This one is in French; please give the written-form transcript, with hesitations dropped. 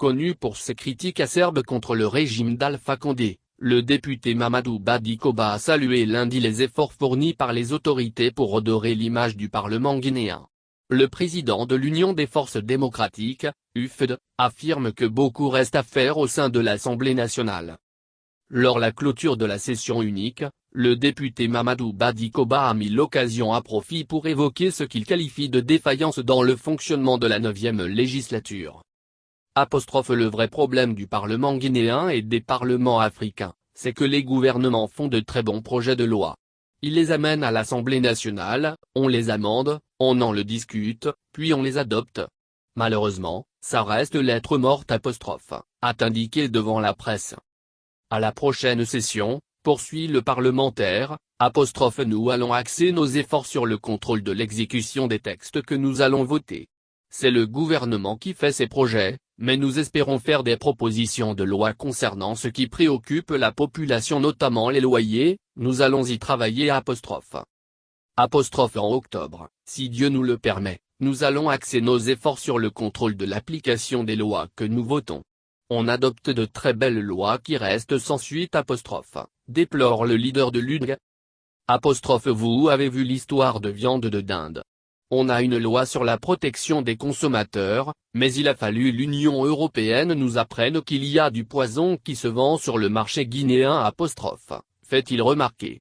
connu pour ses critiques acerbes contre le régime d'Alpha Condé, le député Mamadou Badi Koba a salué lundi les efforts fournis par les autorités pour redorer l'image du Parlement guinéen. Le président de l'Union des forces démocratiques, UFD, affirme que beaucoup reste à faire au sein de l'Assemblée nationale. Lors la clôture de la session unique, le député Mamadou Badi Koba a mis l'occasion à profit pour évoquer ce qu'il qualifie de défaillance dans le fonctionnement de la 9e législature. Le vrai problème du Parlement guinéen et des parlements africains, c'est que les gouvernements font de très bons projets de loi. Ils les amènent à l'Assemblée nationale, on les amende, on en le discute, puis on les adopte. Malheureusement, ça reste lettre morte a indiqué devant la presse. À la prochaine session, poursuit le parlementaire, nous allons axer nos efforts sur le contrôle de l'exécution des textes que nous allons voter. C'est le gouvernement qui fait ces projets, mais nous espérons faire des propositions de loi concernant ce qui préoccupe la population, notamment les loyers, nous allons y travailler En octobre, si Dieu nous le permet, nous allons axer nos efforts sur le contrôle de l'application des lois que nous votons. On adopte de très belles lois qui restent sans suite déplore le leader de l'UDG. Vous avez vu l'histoire de viande de dinde. On a une loi sur la protection des consommateurs, mais il a fallu l'Union européenne nous apprenne qu'il y a du poison qui se vend sur le marché guinéen fait-il remarquer.